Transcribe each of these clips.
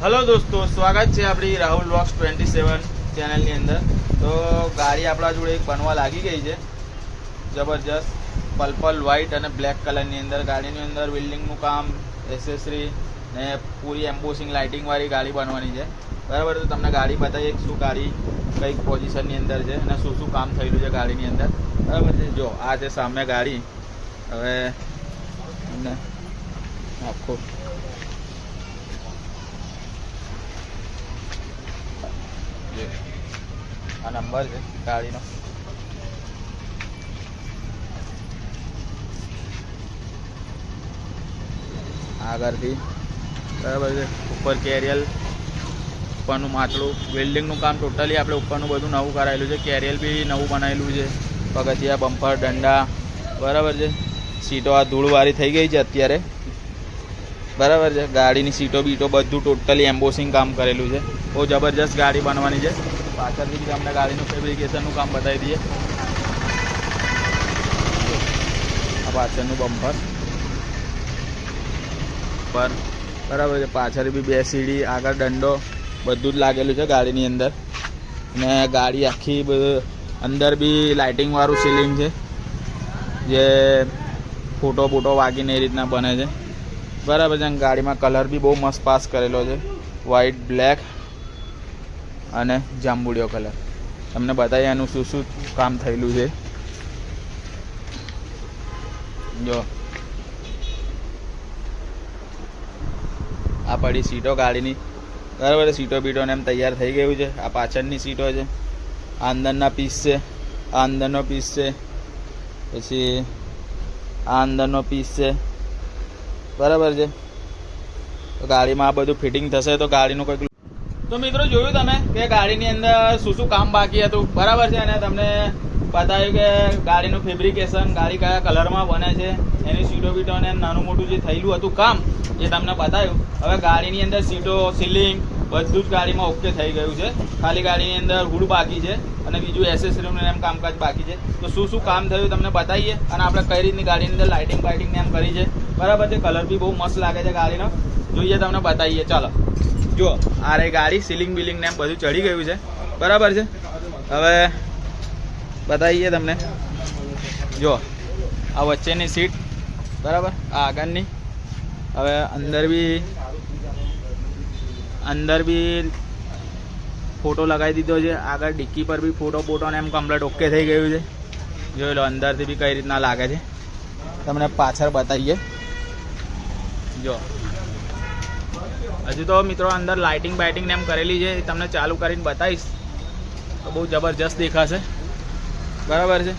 Hello दोस्तों, स्वागत है अपनी राहुल व्लॉग्स 27 चैनल ની અંદર। तो गाड़ी આપણા જોડે એક બનવા લાગી ગઈ છે જબરજસ્ત પર્પલ વ્હાઇટ અને બ્લેક કલરની અંદર। ગાડીની અંદર વેલ્ડિંગનું કામ, એસેસરી ને પૂરી એમ્બોસિંગ લાઇટિંગ વાળી ગાડી બનવાની છે, બરાબર। તો તમને ગાડી બતાવીએ શું ગાડી કઈ પોઝિશનની અંદર છે અને શું શું કામ થયેલું છે ગાડીની અંદર, બરાબર છે। જો આ છે સામે ગાડી। હવે તમને આખો આ નંબર છે ગાડીનો। આગળથી બરાબર છે। ઉપર કેરિયલ, ઉપરનું માથડું, વેલ્ડિંગનું કામ ટોટલી આપણે ઉપરનું બધું નવું કરાયેલું છે। કેરિયલ બી નવું બનાવેલું છે, પગથિયા, બમ્પર, દંડા, બરાબર છે। સીટો આ ધૂળવાળી થઈ ગઈ છે અત્યારે, બરાબર છે। ગાડીની સીટો બીટો બધું ટોટલી એમ્બોસિંગ કામ કરેલું છે। બહુ જબરજસ્ત ગાડી બનવાની છે। પાછળથી બી તમને ગાડીનું ફેબ્રિકેશનનું કામ બતાવી દઈએ। આ પાછળનું બમ્પર પર, બરાબર છે। પાછળ બી બે સીડી, આગળ દંડો બધું જ લાગેલું છે ગાડીની અંદર। અને ગાડી આખી અંદર બી લાઇટિંગ વાળું સીલિંગ છે, જે ફોટો બોટો વાગીને એ રીતના બને છે, બરાબર છે। ગાડીમાં કલર બી બહુ મસ્ત પાસ કરેલો છે, વ્હાઇટ, બ્લેક અને જાંબુડિયો કલર। તમને બતાવીએ એનું શું શું કામ થયેલું છે। જો આ પડી સીટો ગાડીની, બરાબર। સીટો બીટોને એમ તૈયાર થઈ ગયું છે। આ પાછળની સીટો છે, આ અંદરના પીસ છે, આ અંદરનો પીસ છે, પછી આ અંદરનો પીસ છે, બરાબર છે। તો ગાડીમાં આ બધું ફિટિંગ થશે તો ગાડીનું કંઈક। તો મિત્રો જોયું તમે કે ગાડીની અંદર શું શું કામ બાકી હતું, બરાબર છે। અને તમને બતાવ્યું કે ગાડીનું ફેબ્રિકેશન, ગાડી કયા કલરમાં બને છે, એની સીટો બીટો અને નાનું મોટું જે થયેલું હતું કામ એ તમને બતાવ્યું। હવે ગાડીની અંદર સીટો, સીલિંગ બધું જ ગાડીમાં ઓકે થઈ ગયું છે। ખાલી ગાડીની અંદર હુડ બાકી છે અને બીજું એસેસરીનું એમ કામકાજ બાકી છે। તો શું શું કામ થયું તમને બતાવીએ અને આપણે કઈ રીતની ગાડીની અંદર લાઇટિંગ બાઇટિંગ એમ કરી છે, બરાબર છે। કલર બી બહુ મસ્ત લાગે છે ગાડીનો, જોઈએ તમને બતાવીએ। ચાલો જો આ રહી ગાડી, સીલિંગ બિલિંગ ને એમ બધું ચડી ગયું છે, બરાબર છે। હવે બતાવીએ તમને। જો આ વચ્ચેની સીટ, બરાબર, આ આગળની। હવે અંદર બી ફોટો લગાવી દીધો છે, આગળ ડિક્કી પર બી ફોટો બોટો ને એમ કમ્પ્લીટ ઓકે થઈ ગયું છે। જોઈ લો અંદરથી બી કઈ રીતના લાગે છે, તમને પાછળ બતાવીએ। જો હજુ તો મિત્રો અંદર લાઇટિંગ બાઇટિંગ ને એમ કરેલી છે, તમને ચાલુ કરીને બતાવીશ તો બહુ જબરજસ્ત દેખાશે, બરાબર છે।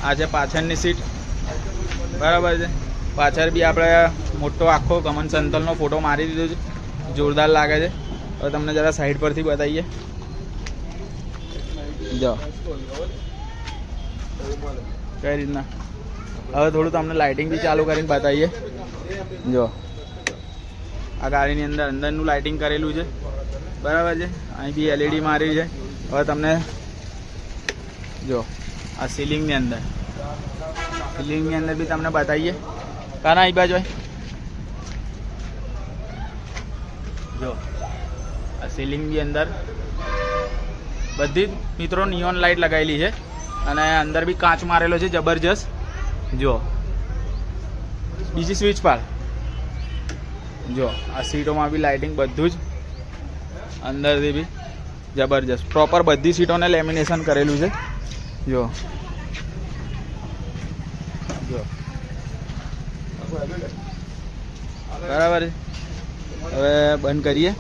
આ છે પાછળની સીટ, બરાબર છે। પાછળ બી આપણે મોટો આખો કમન સંતલનો ફોટો મારી દીધો છે, જોરદાર લાગે છે। હવે તમને જરા સાઈડ પરથી બતાવીએ। જો કઈ રીતના, હવે થોડું તમને લાઇટિંગ બી ચાલુ કરીને બતાવીએ। જો આ ગાડીની અંદરનું લાઇટિંગ કરેલું છે, બરાબર છે। અહીં બી એલઈડી મારી છે। હવે તમને જો આ સીલિંગની અંદર બી તમને બતાવીએ। કાના અહીં બાજુ જો આ સીલિંગની અંદર બધી જ મિત્રો નિયોન લાઇટ લગાવેલી છે અને અંદર બી કાચ મારેલો છે જબરજસ્ત। જો બીજી સ્વિચ પર જો આ સીટોમાં બી લાઇટિંગ બધું જ અંદરથી બી જબરજસ્ત પ્રોપર બધી સીટોને લેમિનેશન કરેલું છે। જો જો બરાબર છે। હવે બંધ કરીએ।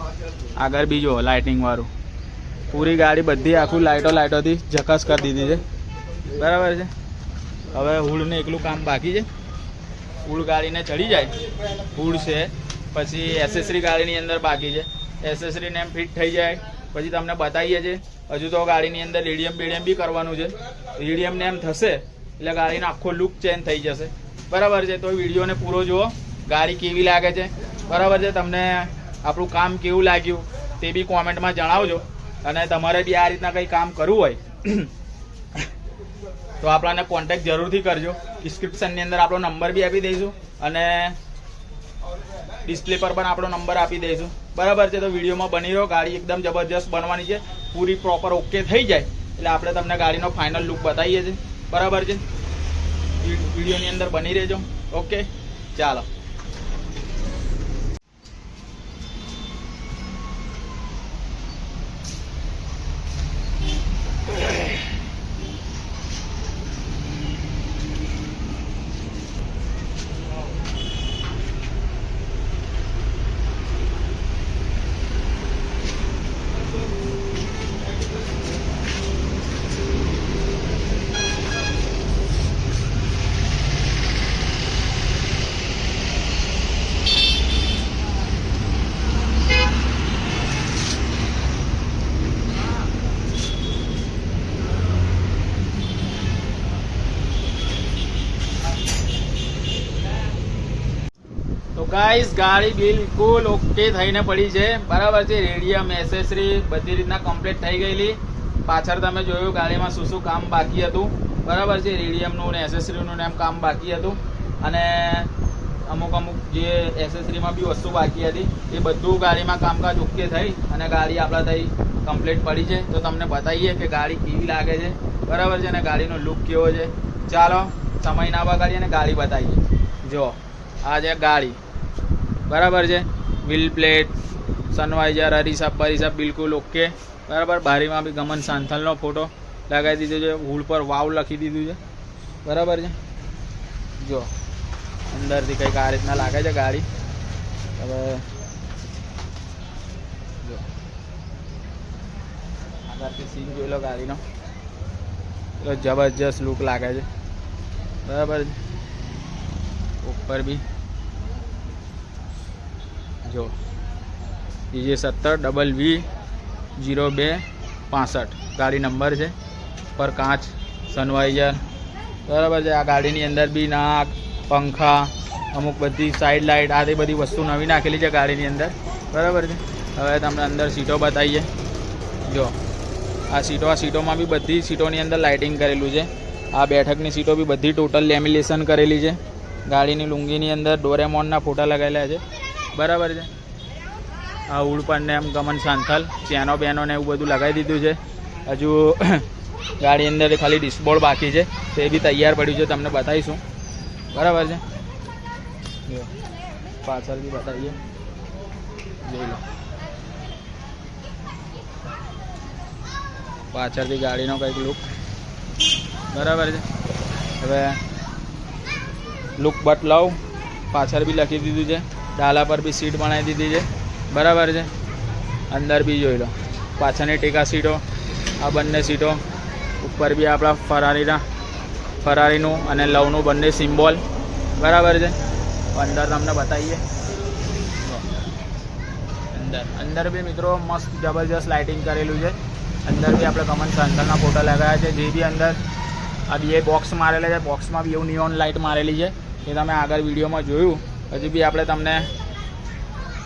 આગળ બી જો લાઇટિંગ વાળું પૂરી ગાડી બધી આખું લાઇટોથી ઝકાસ કરી દીધી છે, બરાબર છે। હવે હુડને એકલું કામ બાકી છે, હુડ ગાડીને ચડી જાય, હુડ છે। પછી એસેસરી ગાડીની અંદર બાકી છે, એસેસરીને એમ ફિટ થઈ જાય પછી તમને બતાવીએ છીએ। હજુ તો ગાડીની અંદર રેડિયમ બેડિયમ બી કરવાનું છે, રેડિયમને એમ થશે એટલે ગાડીનો આખો લુક ચેન્જ થઈ જશે, બરાબર છે। તો વિડીયોને પૂરો જુઓ, ગાડી કેવી લાગે છે, બરાબર છે। તમને આપણું કામ કેવું લાગ્યું તે બી કોમેન્ટમાં જણાવજો। અને તમારે બી આ રીતના કંઈ કામ કરવું હોય તો આપણને કોન્ટેક્ટ જરૂરથી કરજો। ડિસ્ક્રિપ્શનની અંદર આપણો નંબર બી આપી દઈશું અને ડિસ્પ્લે પર પણ આપણો નંબર આપી દઈશું, બરાબર છે. તો વિડીયોમાં બની રહ્યો, ગાડી એકદમ જબરજસ્ત બનવાની છે, પૂરી પ્રોપર ઓકે થઈ જાય એટલે આપણે તમને ગાડીનો ફાઇનલ લુક બતાવીએ છીએ, બરાબર છે. વિડીયોની અંદર બની રહેજો. ઓકે, ચાલો. તો ગાઈસ ગાડી બિલકુલ ઓકે થઈને પડી છે, બરાબર છે. રેડિયમ એસેસરી બધી રીતના કમ્પ્લીટ થઈ ગયેલી. પાછળ તમે જોયું ગાડીમાં શું શું કામ બાકી હતું, બરાબર છે. રેડિયમનું ને એસેસરીનું ને એમ કામ બાકી હતું, અને અમુક જે એસેસરીમાં બી વસ્તુ બાકી હતી એ બધું ગાડીમાં કામકાજ ઓકે થઈ અને ગાડી આપણા થઈ કમ્પ્લીટ પડી છે. તો તમને બતાવીએ કે ગાડી કેવી લાગે છે, બરાબર છે, અને ગાડીનો લુક કેવો છે. ચાલો સમય ના બગાડીએ અને ગાડી બતાવીએ. જો આ છે ગાડી, બરાબર છે. વ્હીલ પ્લેટ, સનવાઇઝર, હરીસાબ બરીસાબ બિલકુલ ઓકે, બરાબર. બારીમાં બી ગમન સાંથલનો ફોટો લગાવી દીધો છે, હુડ પર વાવ લખી દીધું છે, બરાબર છે. જો અંદરથી કંઈક આ રીતના લાગે છે ગાડી. હવે જો આગળથી સીન જોઈ લો ગાડીનો, એટલો જબરજસ્ત લુક લાગે છે, બરાબર છે. ઉપર બી જો DJ70VV0265 ગાડી નંબર છે. પર કાચ, સનવાઇઝર, બરાબર છે. આ ગાડીની અંદર બી નાક, પંખા, અમુક બધી સાઈડ લાઇટ, આ બધી વસ્તુ નવી નાખેલી છે ગાડીની અંદર, બરાબર છે. હવે તમને અંદર સીટો બતાવીએ. જો આ સીટોમાં બી બધી સીટોની અંદર લાઇટિંગ કરેલું છે. આ બેઠકની સીટો બી બધી ટોટલ લેમિનેશન કરેલી છે. ગાડીની લુંગીની અંદર ડોરેમોનના ફોટા લગાવેલા છે, બરાબર છે. આ હુડ પર ને એમ ગમન સાંથલ, ચેનો બેનો ને એવું બધું લગાવી દીધું છે. હજુ ગાડી અંદર ખાલી ડિસ્કબોર્ડ બાકી છે, તો એ બી તૈયાર પડ્યું છે, તમને બતાવીશું, બરાબર છે. પાછળ બી બતાવીએ, જોઈ લો પાછળથી ગાડીનો કંઈક લુક, બરાબર છે. હવે લુક બદલાવ, પાછળ બી લખી દીધું છે, ડાલા પર બી સીટ બનાવી દીધી છે, બરાબર છે. અંદર બી જોઈ લો પાછળની ટેકા સીટો, આ બંને સીટો, ઉપર બી આપણા ફરારીનું અને લવનું બંને સિમ્બોલ, બરાબર છે. અંદર તમને બતાવીએ. અંદર બી મિત્રો મસ્ત જબરજસ્ત લાઇટિંગ કરેલું છે. અંદર બી આપણે ગમન સાંથલના ફોટા લગાવ્યા છે. જે બી અંદર આ બે બોક્સ મારેલા છે, બોક્સમાં બી એવું નિયોન લાઇટ મારેલી છે, એ તમે આગળ વિડીયોમાં જોયું. હજી બી આપણે તમને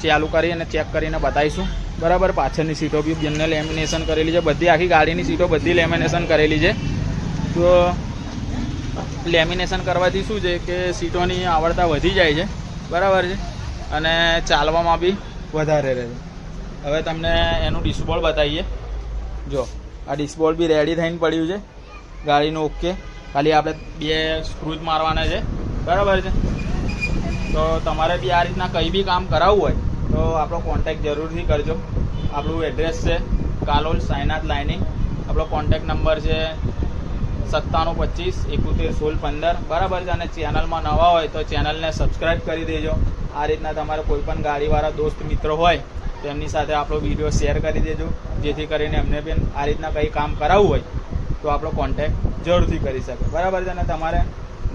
ચાલુ કરી અને ચેક કરીને બતાવીશું, બરાબર. પાછળની સીટો બી બંને લેમિનેશન કરેલી છે, બધી આખી ગાડીની સીટો બધી લેમિનેશન કરેલી છે. તો લેમિનેશન કરવાથી શું છે કે સીટોની આવડતા વધી જાય છે, બરાબર છે, અને ચાલવામાં બી વધારે રહે છે. હવે તમને એનું ડિસ્કબોર્ડ બતાવીએ. જો આ ડિસ્કબોર્ડ બી રેડી થઈને પડ્યું છે ગાડીનું, ઓકે. ખાલી આપણે બે સ્ક્રૂજ મારવાના છે, બરાબર છે. તો તમારે બી આ રીતના કંઈ બી કામ કરાવવું હોય તો આપણો કોન્ટેક્ટ જરૂરથી કરજો. આપણું એડ્રેસ છે કાલોલ સાઈનાથ લાઇનિંગ. આપણો કોન્ટેક્ટ નંબર છે 9725711615, બરાબર છે. અને ચેનલમાં નવા હોય તો ચેનલને સબસ્ક્રાઈબ કરી દેજો. આ રીતના તમારે કોઈ પણ ગાડીવાળા દોસ્ત મિત્રો હોય તો એમની સાથે આપણો વિડીયો શેર કરી દેજો, જેથી કરીને એમને પણ આ રીતના કંઈ કામ કરાવવું હોય તો આપણો કોન્ટેક્ટ જરૂરથી કરી શકે, બરાબર છે. અને તમારે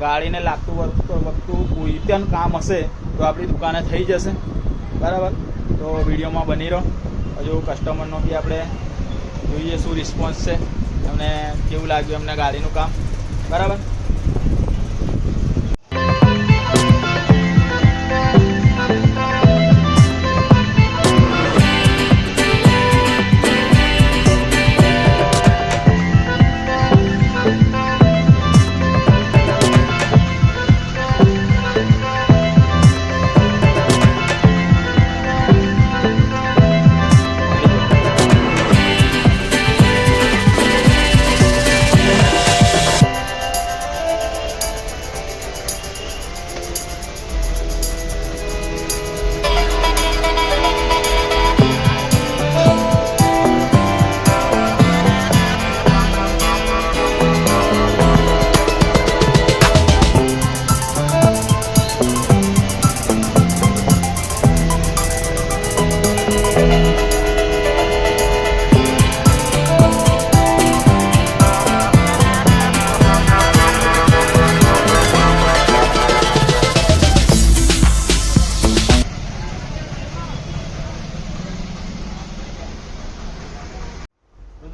ગાડીને લાગતું વખતું કોઈ પણ કામ હશે તો આપણી દુકાને થઈ જશે, બરાબર. તો વિડીયોમાં બની રહો. હજુ કસ્ટમરનો બી આપણે જોઈએ શું રિસ્પોન્સ છે, એમને કેવું લાગ્યું એમને ગાડીનું કામ, બરાબર.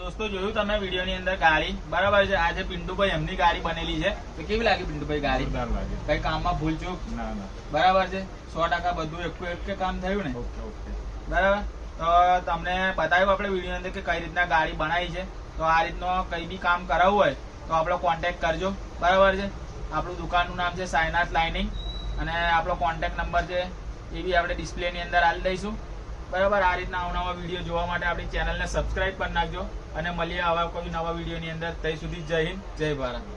દોસ્તો જોયું તમે વિડીયોની અંદર ગાડી બરાબર છે. આજે પિન્ટુભાઈ એમની ગાડી બનેલી છે. તો કેવી લાગી પિન્ટુભાઈ ગાડી? કઈ કામમાં ભૂલચૂક? બરાબર છે. 100% બધું એક કામ થયું ને? બરાબર. તો તમને બતાવ્યું આપણે વિડીયો અંદર કે કઈ રીતના ગાડી બનાવી છે. તો આ રીતનો કઈ બી કામ કરાવવું હોય તો આપણો કોન્ટેક્ટ કરજો. બરાબર છે. આપણું દુકાનનું નામ છે સાયનાથ લાઇનિંગ અને આપણો કોન્ટેક્ટ નંબર છે એ બી આપણે ડિસ્પ્લેની અંદર આપી દઈશું. બરાબર. આ રીતના અવનવા વિડીયો જોવા માટે આપણી ચેનલને સબસ્ક્રાઇબ કરી નાખજો અને મળીએ આવા કોઈ નવા વિડીયોની અંદર. ત્યાં સુધી જય હિન્દ, જય ભારત.